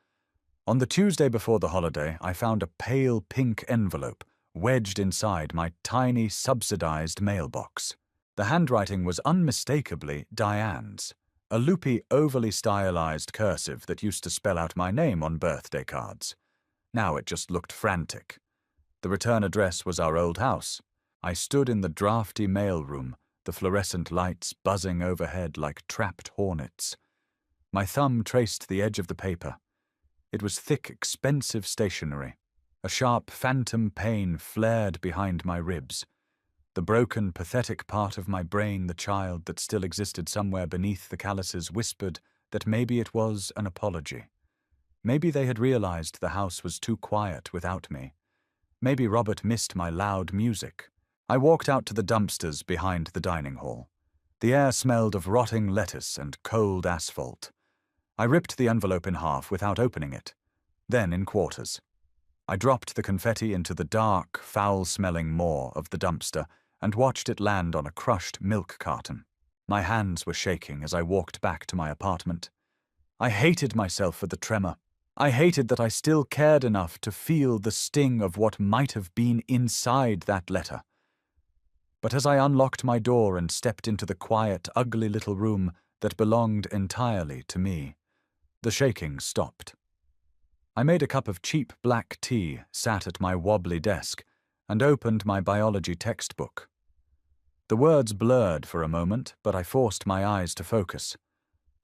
On the Tuesday before the holiday, I found a pale pink envelope wedged inside my tiny subsidized mailbox. The handwriting was unmistakably Diane's, a loopy, overly stylized cursive that used to spell out my name on birthday cards. Now it just looked frantic. The return address was our old house. I stood in the drafty mailroom, the fluorescent lights buzzing overhead like trapped hornets. My thumb traced the edge of the paper. It was thick, expensive stationery. A sharp phantom pain flared behind my ribs. The broken, pathetic part of my brain, the child that still existed somewhere beneath the calluses, whispered that maybe it was an apology. Maybe they had realized the house was too quiet without me. Maybe Robert missed my loud music. I walked out to the dumpsters behind the dining hall. The air smelled of rotting lettuce and cold asphalt. I ripped the envelope in half without opening it, then in quarters. I dropped the confetti into the dark, foul-smelling maw of the dumpster and watched it land on a crushed milk carton. My hands were shaking as I walked back to my apartment. I hated myself for the tremor. I hated that I still cared enough to feel the sting of what might have been inside that letter. But as I unlocked my door and stepped into the quiet, ugly little room that belonged entirely to me, the shaking stopped. I made a cup of cheap black tea, sat at my wobbly desk, and opened my biology textbook. The words blurred for a moment, but I forced my eyes to focus.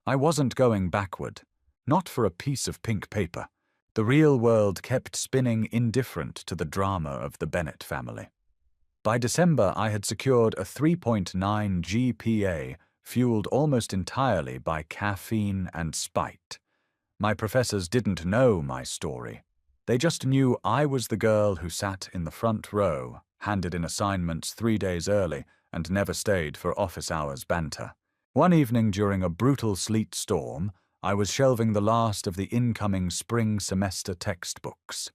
I wasn't going backward, not for a piece of pink paper. The real world kept spinning indifferent to the drama of the Bennett family. By December, I had secured a 3.9 GPA, fueled almost entirely by caffeine and spite. My professors didn't know my story. They just knew I was the girl who sat in the front row, handed in assignments 3 days early, and never stayed for office hours banter. One evening during a brutal sleet storm, I was shelving the last of the incoming spring semester textbooks.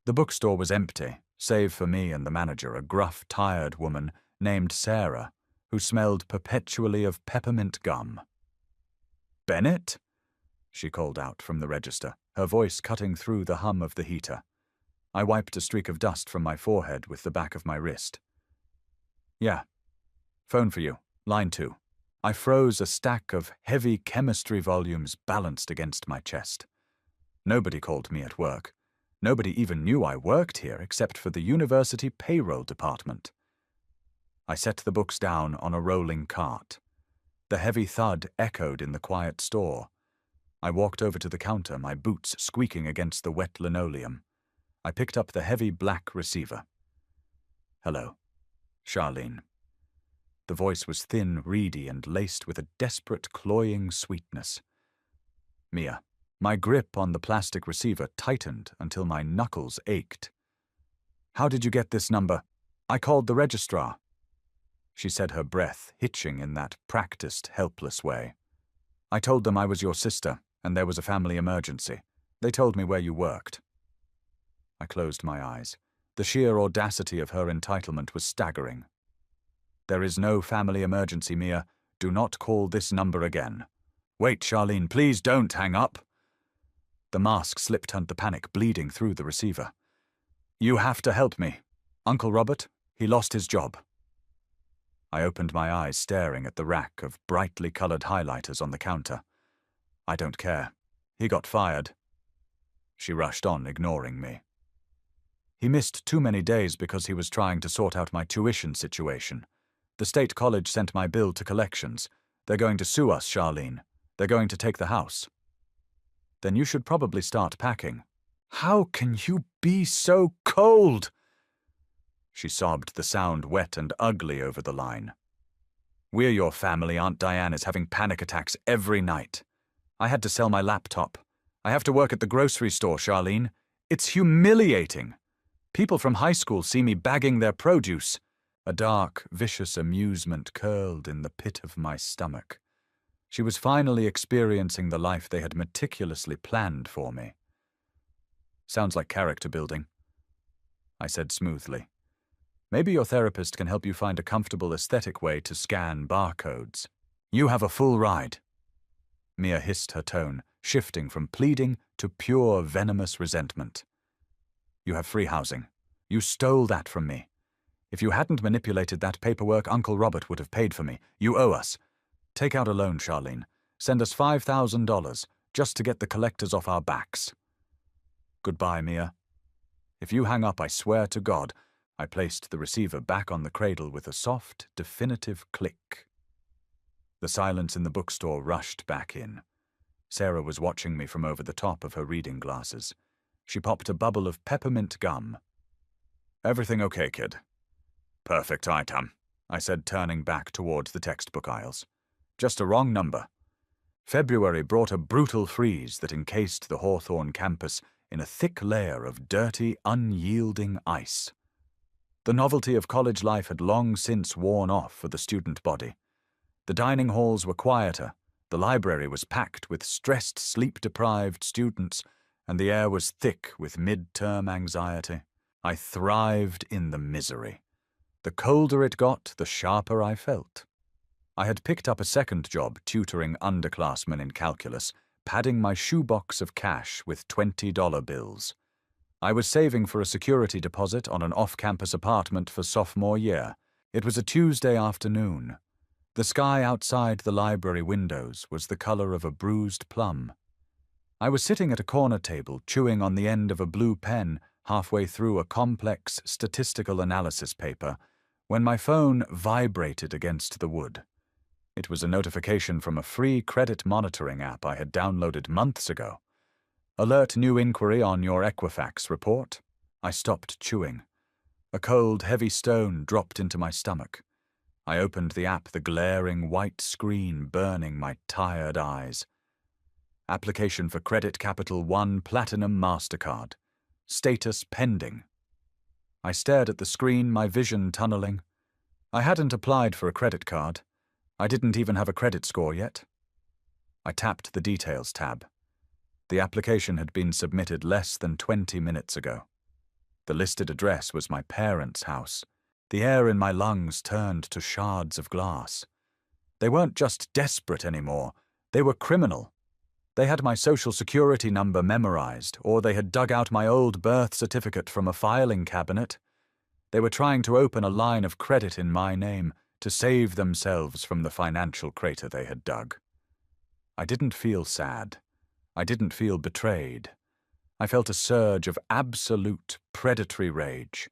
The bookstore was empty, save for me and the manager, a gruff, tired woman named Sarah, who smelled perpetually of peppermint gum. "Bennett?" she called out from the register, her voice cutting through the hum of the heater. I wiped a streak of dust from my forehead with the back of my wrist. "Yeah. Phone for you. Line 2. I froze a stack of heavy chemistry volumes balanced against my chest. Nobody called me at work. Nobody even knew I worked here except for the university payroll department. I set the books down on a rolling cart. The heavy thud echoed in the quiet store. I walked over to the counter, my boots squeaking against the wet linoleum. I picked up the heavy black receiver. "Hello. Charlene." The voice was thin, reedy, and laced with a desperate, cloying sweetness. "Mia." My grip on the plastic receiver tightened until my knuckles ached. "How did you get this number?" "I called the registrar." She said, her breath hitching in that practiced, helpless way. "I told them I was your sister, and there was a family emergency. They told me where you worked." I closed my eyes. The sheer audacity of her entitlement was staggering. "There is no family emergency, Mia. Do not call this number again." "Wait, Charlene, please don't hang up." The mask slipped under the panic bleeding through the receiver. "You have to help me. Uncle Robert, he lost his job. I opened my eyes, staring at the rack of brightly colored highlighters on the counter. I don't care. He got fired. She rushed on, ignoring me. He missed too many days because he was trying to sort out my tuition situation. The state college sent my bill to collections. They're going to sue us, Charlene. They're going to take the house. Then you should probably start packing. How can you be so cold? She sobbed, the sound wet and ugly over the line. We're your family. Aunt Diane is having panic attacks every night. I had to sell my laptop. I have to work at the grocery store, Charlene. It's humiliating. People from high school see me bagging their produce. A dark, vicious amusement curled in the pit of my stomach. She was finally experiencing the life they had meticulously planned for me. Sounds like character building, I said smoothly. Maybe your therapist can help you find a comfortable aesthetic way to scan barcodes. You have a full ride. Mia hissed, her tone shifting from pleading to pure venomous resentment. You have free housing. You stole that from me. If you hadn't manipulated that paperwork, Uncle Robert would have paid for me. You owe us. Take out a loan, Charlene. Send us $5,000 just to get the collectors off our backs. Goodbye, Mia. If you hang up, I swear to God. I placed the receiver back on the cradle with a soft, definitive click. The silence in the bookstore rushed back in. Sarah was watching me from over the top of her reading glasses. She popped a bubble of peppermint gum. Everything okay, kid? Perfect item, I said, turning back towards the textbook aisles. Just a wrong number. February brought a brutal freeze that encased the Hawthorne campus in a thick layer of dirty, unyielding ice. The novelty of college life had long since worn off for the student body. The dining halls were quieter, the library was packed with stressed, sleep-deprived students, and the air was thick with mid-term anxiety. I thrived in the misery. The colder it got, the sharper I felt. I had picked up a second job tutoring underclassmen in calculus, padding my shoebox of cash with $20 bills. I was saving for a security deposit on an off-campus apartment for sophomore year. It was a Tuesday afternoon. The sky outside the library windows was the color of a bruised plum. I was sitting at a corner table, chewing on the end of a blue pen halfway through a complex statistical analysis paper, when my phone vibrated against the wood. It was a notification from a free credit monitoring app I had downloaded months ago. Alert new inquiry on your Equifax report. I stopped chewing. A cold, heavy stone dropped into my stomach. I opened the app, the glaring white screen burning my tired eyes. Application for Credit Capital One Platinum MasterCard. Status pending. I stared at the screen, my vision tunneling. I hadn't applied for a credit card. I didn't even have a credit score yet. I tapped the Details tab. The application had been submitted less than 20 minutes ago. The listed address was my parents' house. The air in my lungs turned to shards of glass. They weren't just desperate anymore. They were criminal. They had my social security number memorized, or they had dug out my old birth certificate from a filing cabinet. They were trying to open a line of credit in my name to save themselves from the financial crater they had dug. I didn't feel sad. I didn't feel betrayed. I felt a surge of absolute predatory rage.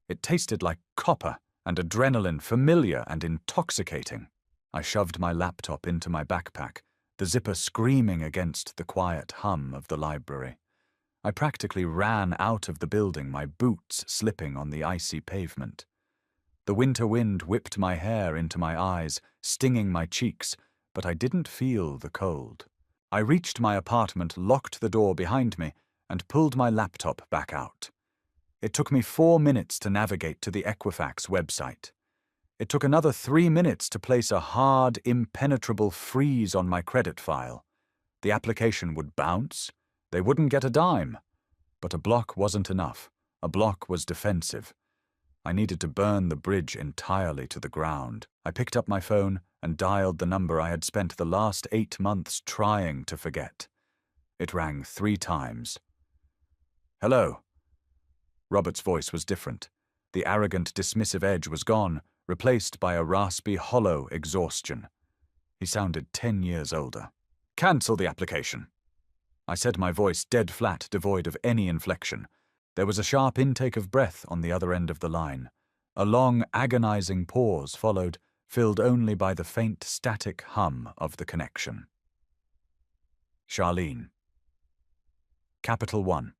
It tasted like copper and adrenaline, familiar and intoxicating. I shoved my laptop into my backpack, the zipper screaming against the quiet hum of the library. I practically ran out of the building, my boots slipping on the icy pavement. The winter wind whipped my hair into my eyes, stinging my cheeks, but I didn't feel the cold. I reached my apartment, locked the door behind me, and pulled my laptop back out. It took me 4 minutes to navigate to the Equifax website. It took another 3 minutes to place a hard, impenetrable freeze on my credit file. The application would bounce. They wouldn't get a dime. But a block wasn't enough. A block was defensive. I needed to burn the bridge entirely to the ground. I picked up my phone and dialed the number I had spent the last 8 months trying to forget. It rang 3 times. Hello. Robert's voice was different. The arrogant, dismissive edge was gone, replaced by a raspy, hollow exhaustion. He sounded 10 years older. "Cancel the application." I said, my voice dead flat, devoid of any inflection. There was a sharp intake of breath on the other end of the line. A long, agonizing pause followed, filled only by the faint, static hum of the connection. Charlene. Capital 1.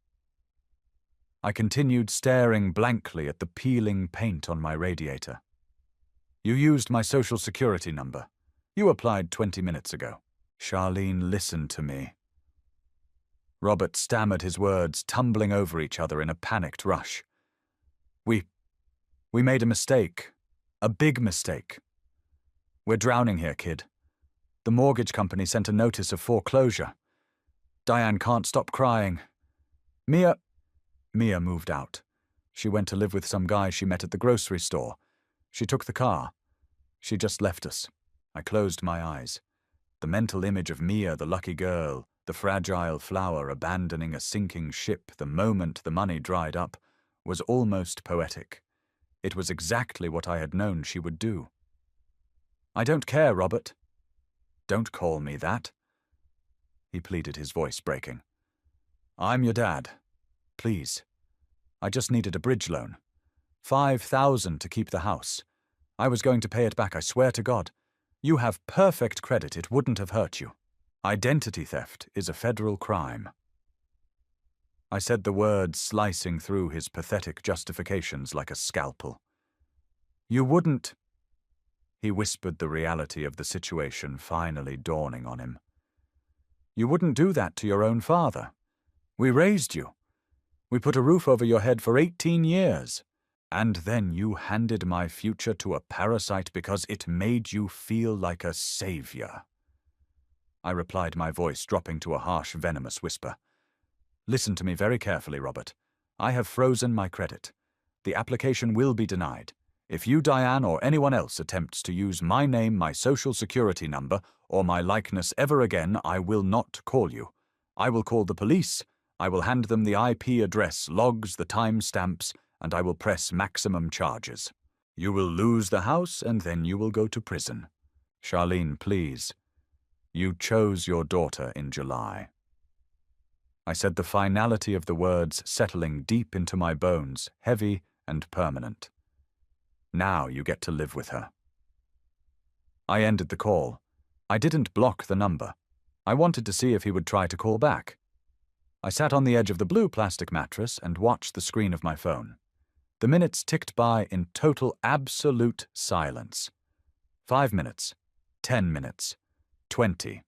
I continued staring blankly at the peeling paint on my radiator. "You used my social security number. You applied 20 minutes ago." Charlene listened to me. Robert stammered his words, tumbling over each other in a panicked rush. We made a mistake. A big mistake. We're drowning here, kid. The mortgage company sent a notice of foreclosure. Diane can't stop crying. Mia moved out. She went to live with some guy she met at the grocery store. She took the car. She just left us. I closed my eyes. The mental image of Mia, the lucky girl, the fragile flower abandoning a sinking ship the moment the money dried up, was almost poetic. It was exactly what I had known she would do. "I don't care, Robert." "Don't call me that," he pleaded, his voice breaking. "I'm your dad. Please. I just needed a bridge loan. $5,000 to keep the house. I was going to pay it back, I swear to God. You have perfect credit, it wouldn't have hurt you. Identity theft is a federal crime." I said the words slicing through his pathetic justifications like a scalpel. "You wouldn't—" He whispered, the reality of the situation finally dawning on him. "You wouldn't do that to your own father. We raised you. We put a roof over your head for 18 years. And then you handed my future to a parasite because it made you feel like a savior." I replied, my voice dropping to a harsh, venomous whisper. "Listen to me very carefully, Robert. I have frozen my credit. The application will be denied. If you, Diane, or anyone else attempts to use my name, my social security number, or my likeness ever again, I will not call you. I will call the police. I will hand them the IP address, logs, the time stamps, and I will press maximum charges. You will lose the house, and then you will go to prison. Charlene, please. You chose your daughter in July." I said, the finality of the words settling deep into my bones, heavy and permanent. "Now you get to live with her." I ended the call. I didn't block the number. I wanted to see if he would try to call back. I sat on the edge of the blue plastic mattress and watched the screen of my phone. The minutes ticked by in total, absolute silence. 5 minutes, 10 minutes, 20.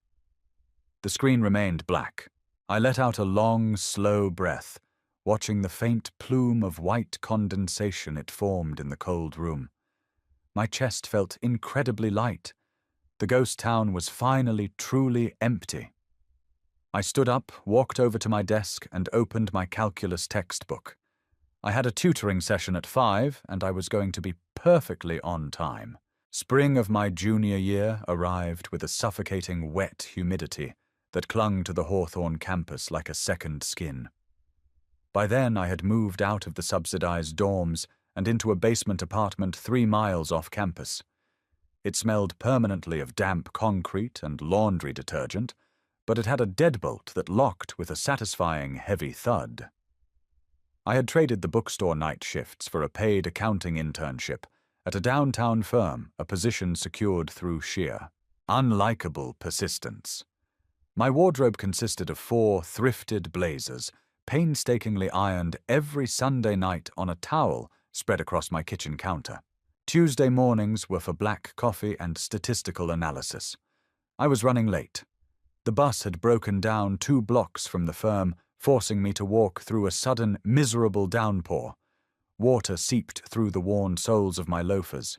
The screen remained black. I let out a long, slow breath, watching the faint plume of white condensation it formed in the cold room. My chest felt incredibly light. The ghost town was finally truly empty. I stood up, walked over to my desk, and opened my calculus textbook. I had a tutoring session at 5, and I was going to be perfectly on time. Spring of my junior year arrived with a suffocating wet humidity that clung to the Hawthorne campus like a second skin. By then I had moved out of the subsidized dorms and into a basement apartment 3 miles off campus. It smelled permanently of damp concrete and laundry detergent, but it had a deadbolt that locked with a satisfying heavy thud. I had traded the bookstore night shifts for a paid accounting internship at a downtown firm, a position secured through sheer, unlikable persistence. My wardrobe consisted of 4 thrifted blazers, painstakingly ironed every Sunday night on a towel spread across my kitchen counter. Tuesday mornings were for black coffee and statistical analysis. I was running late. The bus had broken down 2 blocks from the firm, forcing me to walk through a sudden, miserable downpour. Water seeped through the worn soles of my loafers.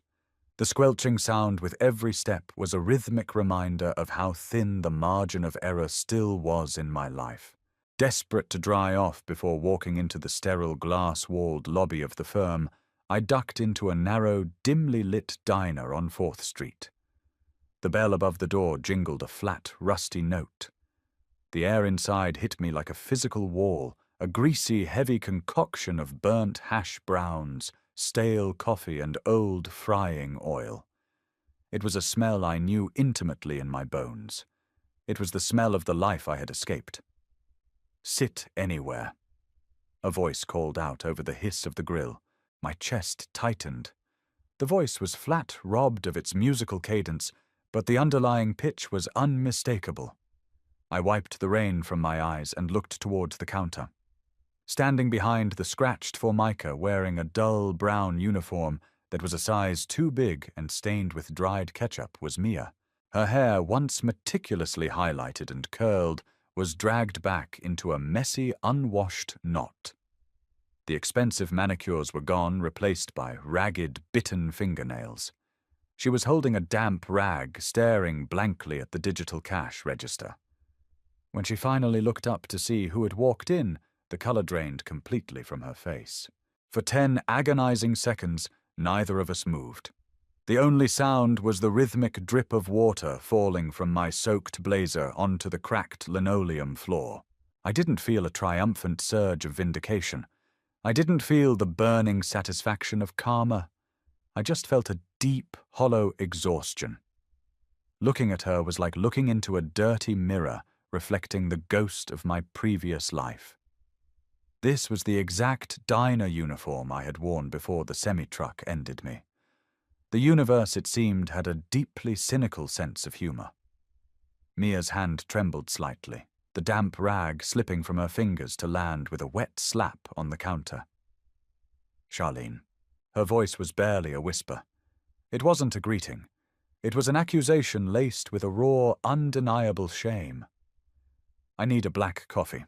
The squelching sound with every step was a rhythmic reminder of how thin the margin of error still was in my life. Desperate to dry off before walking into the sterile glass-walled lobby of the firm, I ducked into a narrow, dimly lit diner on 4th Street. The bell above the door jingled a flat, rusty note. The air inside hit me like a physical wall, a greasy, heavy concoction of burnt hash browns, stale coffee and old frying oil. It was a smell I knew intimately in my bones. It was the smell of the life I had escaped. "Sit anywhere," a voice called out over the hiss of the grill. My chest tightened. The voice was flat, robbed of its musical cadence, but the underlying pitch was unmistakable. I wiped the rain from my eyes and looked towards the counter. Standing behind the scratched Formica, wearing a dull brown uniform that was a size too big and stained with dried ketchup, was Mia. Her hair, once meticulously highlighted and curled, was dragged back into a messy, unwashed knot. The expensive manicures were gone, replaced by ragged, bitten fingernails. She was holding a damp rag, staring blankly at the digital cash register. When she finally looked up to see who had walked in, the color drained completely from her face. For 10 agonizing seconds, neither of us moved. The only sound was the rhythmic drip of water falling from my soaked blazer onto the cracked linoleum floor. I didn't feel a triumphant surge of vindication. I didn't feel the burning satisfaction of karma. I just felt a deep, hollow exhaustion. Looking at her was like looking into a dirty mirror reflecting the ghost of my previous life. This was the exact diner uniform I had worn before the semi-truck ended me. The universe, it seemed, had a deeply cynical sense of humor. Mia's hand trembled slightly, the damp rag slipping from her fingers to land with a wet slap on the counter. "Charlene." Her voice was barely a whisper. It wasn't a greeting. It was an accusation laced with a raw, undeniable shame. "I need a black coffee."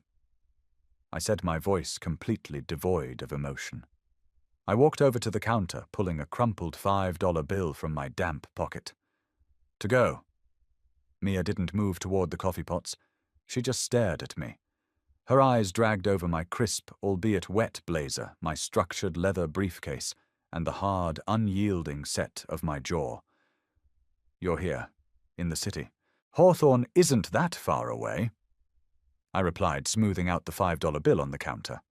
I said, my voice completely devoid of emotion. I walked over to the counter, pulling a crumpled $5 bill from my damp pocket. "To go." Mia didn't move toward the coffee pots. She just stared at me. Her eyes dragged over my crisp, albeit wet blazer, my structured leather briefcase, and the hard, unyielding set of my jaw. "You're here, in the city. Hawthorne isn't that far away," I replied, smoothing out the $5 bill on the counter.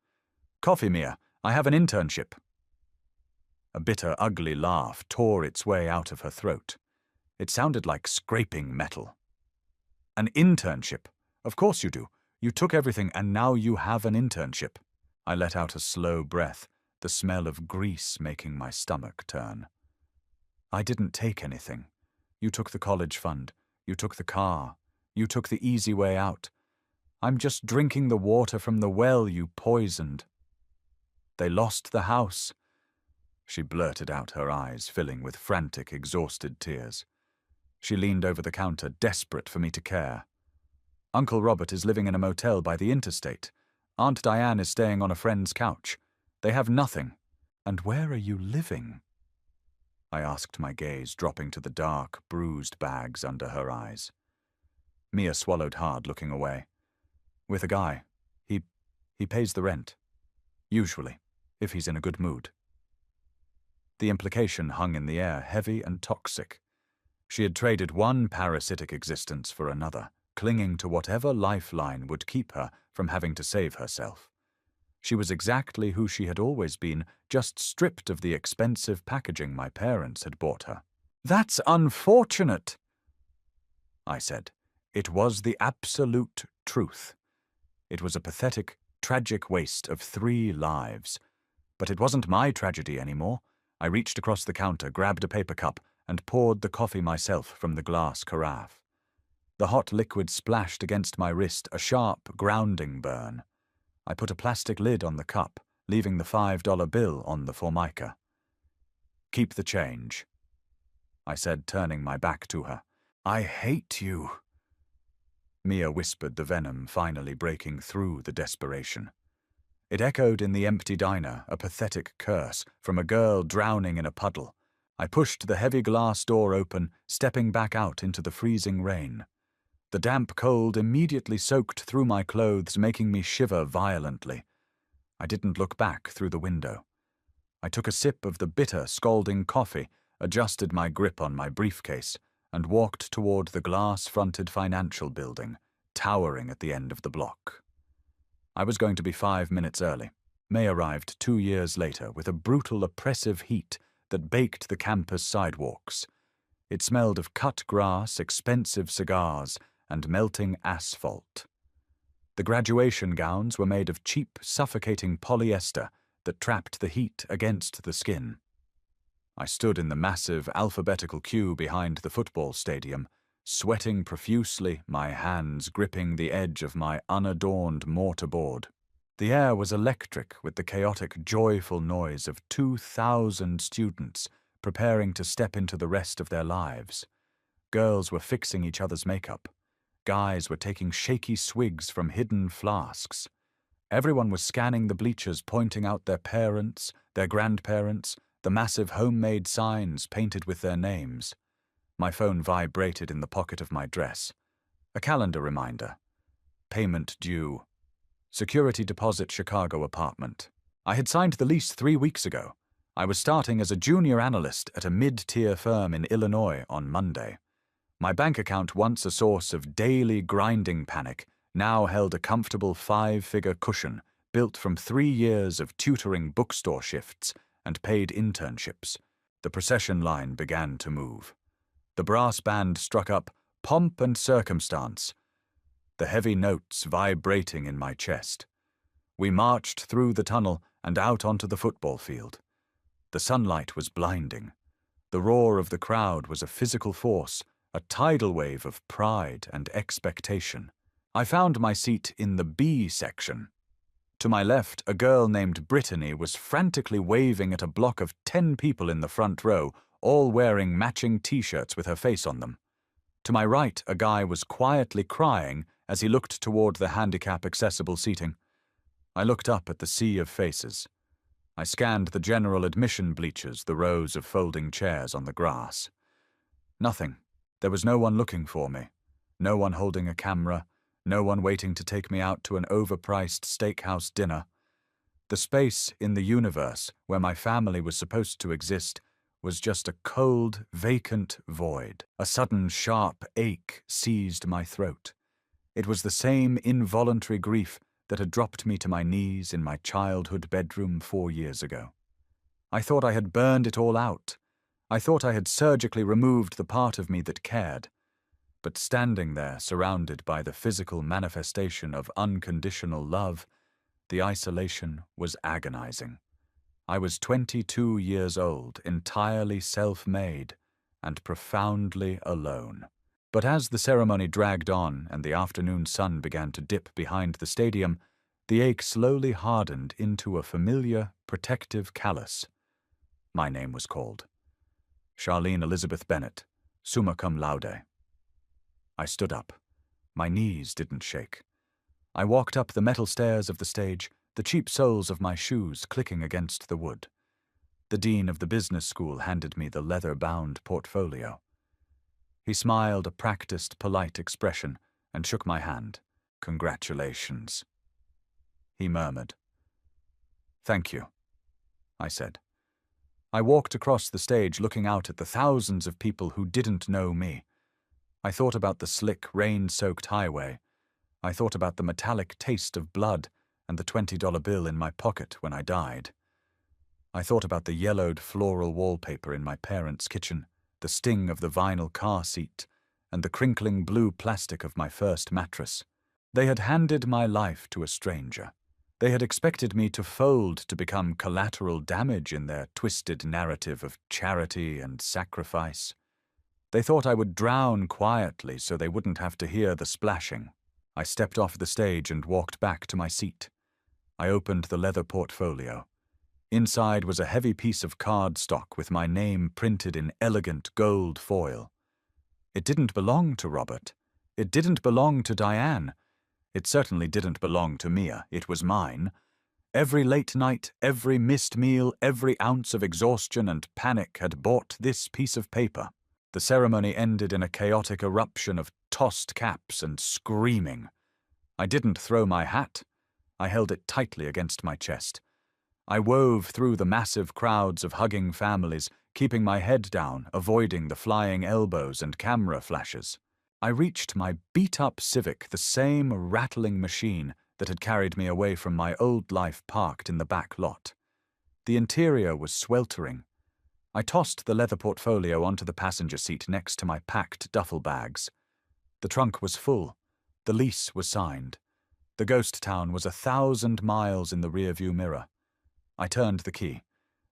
"Coffee, Mia. I have an internship." A bitter, ugly laugh tore its way out of her throat. It sounded like scraping metal. "An internship? Of course you do. You took everything and now you have an internship." I let out a slow breath, the smell of grease making my stomach turn. "I didn't take anything. You took the college fund. You took the car. You took the easy way out. I'm just drinking the water from the well you poisoned." "They lost the house," she blurted out, her eyes filling with frantic, exhausted tears. She leaned over the counter, desperate for me to care. "Uncle Robert is living in a motel by the interstate. Aunt Diane is staying on a friend's couch. They have nothing." "And where are you living?" I asked, my gaze dropping to the dark, bruised bags under her eyes. Mia swallowed hard, looking away. "With a guy. He pays the rent. Usually, if he's in a good mood." The implication hung in the air, heavy and toxic. She had traded one parasitic existence for another, clinging to whatever lifeline would keep her from having to save herself. She was exactly who she had always been, just stripped of the expensive packaging my parents had bought her. "That's unfortunate," I said. It was the absolute truth. It was a pathetic, tragic waste of 3 lives. But it wasn't my tragedy anymore. I reached across the counter, grabbed a paper cup, and poured the coffee myself from the glass carafe. The hot liquid splashed against my wrist, a sharp, grounding burn. I put a plastic lid on the cup, leaving the $5 bill on the Formica. "Keep the change," I said, turning my back to her. "I hate you." Mia whispered, the venom finally breaking through the desperation. It echoed in the empty diner, a pathetic curse from a girl drowning in a puddle. I pushed the heavy glass door open, stepping back out into the freezing rain. The damp cold immediately soaked through my clothes, making me shiver violently. I didn't look back through the window. I took a sip of the bitter, scalding coffee, adjusted my grip on my briefcase, and walked toward the glass-fronted financial building, towering at the end of the block. I was going to be 5 minutes early. May arrived 2 years later with a brutal, oppressive heat that baked the campus sidewalks. It smelled of cut grass, expensive cigars, and melting asphalt. The graduation gowns were made of cheap, suffocating polyester that trapped the heat against the skin. I stood in the massive alphabetical queue behind the football stadium, sweating profusely, my hands gripping the edge of my unadorned mortarboard. The air was electric with the chaotic, joyful noise of 2,000 students preparing to step into the rest of their lives. Girls were fixing each other's makeup. Guys were taking shaky swigs from hidden flasks. Everyone was scanning the bleachers, pointing out their parents, their grandparents, the massive homemade signs painted with their names. My phone vibrated in the pocket of my dress. A calendar reminder. Payment due. Security deposit, Chicago apartment. I had signed the lease 3 weeks ago. I was starting as a junior analyst at a mid-tier firm in Illinois on Monday. My bank account, once a source of daily grinding panic, now held a comfortable 5-figure cushion built from 3 years of tutoring bookstore shifts and paid internships. The procession line began to move. The brass band struck up Pomp and Circumstance, the heavy notes vibrating in my chest. We marched through the tunnel and out onto the football field. The sunlight was blinding. The roar of the crowd was a physical force, a tidal wave of pride and expectation. I found my seat in the B section. To my left, a girl named Brittany was frantically waving at a block of 10 people in the front row, all wearing matching t-shirts with her face on them. To my right, a guy was quietly crying as he looked toward the handicap-accessible seating. I looked up at the sea of faces. I scanned the general admission bleachers, the rows of folding chairs on the grass. Nothing. There was no one looking for me. No one holding a camera. No one waiting to take me out to an overpriced steakhouse dinner. The space in the universe where my family was supposed to exist was just a cold, vacant void. A sudden, sharp ache seized my throat. It was the same involuntary grief that had dropped me to my knees in my childhood bedroom 4 years ago. I thought I had burned it all out. I thought I had surgically removed the part of me that cared. But standing there, surrounded by the physical manifestation of unconditional love, the isolation was agonizing. I was 22 years old, entirely self-made, and profoundly alone. But as the ceremony dragged on and the afternoon sun began to dip behind the stadium, the ache slowly hardened into a familiar, protective callus. My name was called. Charlene Elizabeth Bennett, summa cum laude. I stood up. My knees didn't shake. I walked up the metal stairs of the stage, the cheap soles of my shoes clicking against the wood. The dean of the business school handed me the leather-bound portfolio. He smiled a practiced, polite expression and shook my hand. "Congratulations," he murmured. "Thank you," I said. I walked across the stage looking out at the thousands of people who didn't know me. I thought about the slick, rain-soaked highway. I thought about the metallic taste of blood and the $20 bill in my pocket when I died. I thought about the yellowed floral wallpaper in my parents' kitchen, the sting of the vinyl car seat, and the crinkling blue plastic of my first mattress. They had handed my life to a stranger. They had expected me to fold to become collateral damage in their twisted narrative of charity and sacrifice. They thought I would drown quietly so they wouldn't have to hear the splashing. I stepped off the stage and walked back to my seat. I opened the leather portfolio. Inside was a heavy piece of cardstock with my name printed in elegant gold foil. It didn't belong to Robert. It didn't belong to Diane. It certainly didn't belong to Mia. It was mine. Every late night, every missed meal, every ounce of exhaustion and panic had bought this piece of paper. The ceremony ended in a chaotic eruption of tossed caps and screaming. I didn't throw my hat. I held it tightly against my chest. I wove through the massive crowds of hugging families, keeping my head down, avoiding the flying elbows and camera flashes. I reached my beat-up Civic, the same rattling machine that had carried me away from my old life parked in the back lot. The interior was sweltering. I tossed the leather portfolio onto the passenger seat next to my packed duffel bags. The trunk was full. The lease was signed. The ghost town was 1,000 miles in the rearview mirror. I turned the key.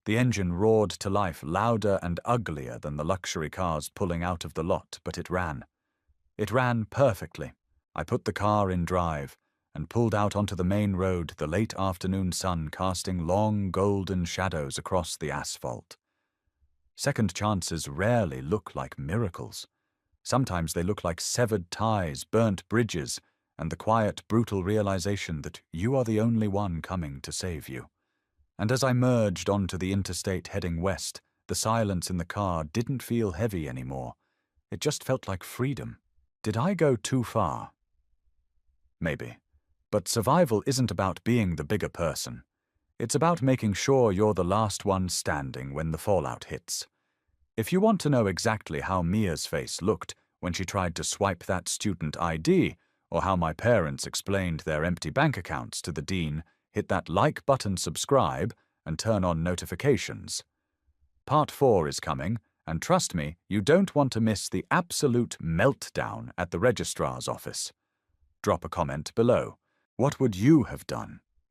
The engine roared to life, louder and uglier than the luxury cars pulling out of the lot, but it ran. It ran perfectly. I put the car in drive and pulled out onto the main road, the late afternoon sun casting long golden shadows across the asphalt. Second chances rarely look like miracles. Sometimes they look like severed ties, burnt bridges, and the quiet, brutal realization that you are the only one coming to save you. And as I merged onto the interstate heading west, the silence in the car didn't feel heavy anymore. It just felt like freedom. Did I go too far? Maybe. But survival isn't about being the bigger person. It's about making sure you're the last one standing when the fallout hits. If you want to know exactly how Mia's face looked when she tried to swipe that student ID, or how my parents explained their empty bank accounts to the dean, hit that like button, subscribe, and turn on notifications. Part 4 is coming, and trust me, you don't want to miss the absolute meltdown at the registrar's office. Drop a comment below. What would you have done?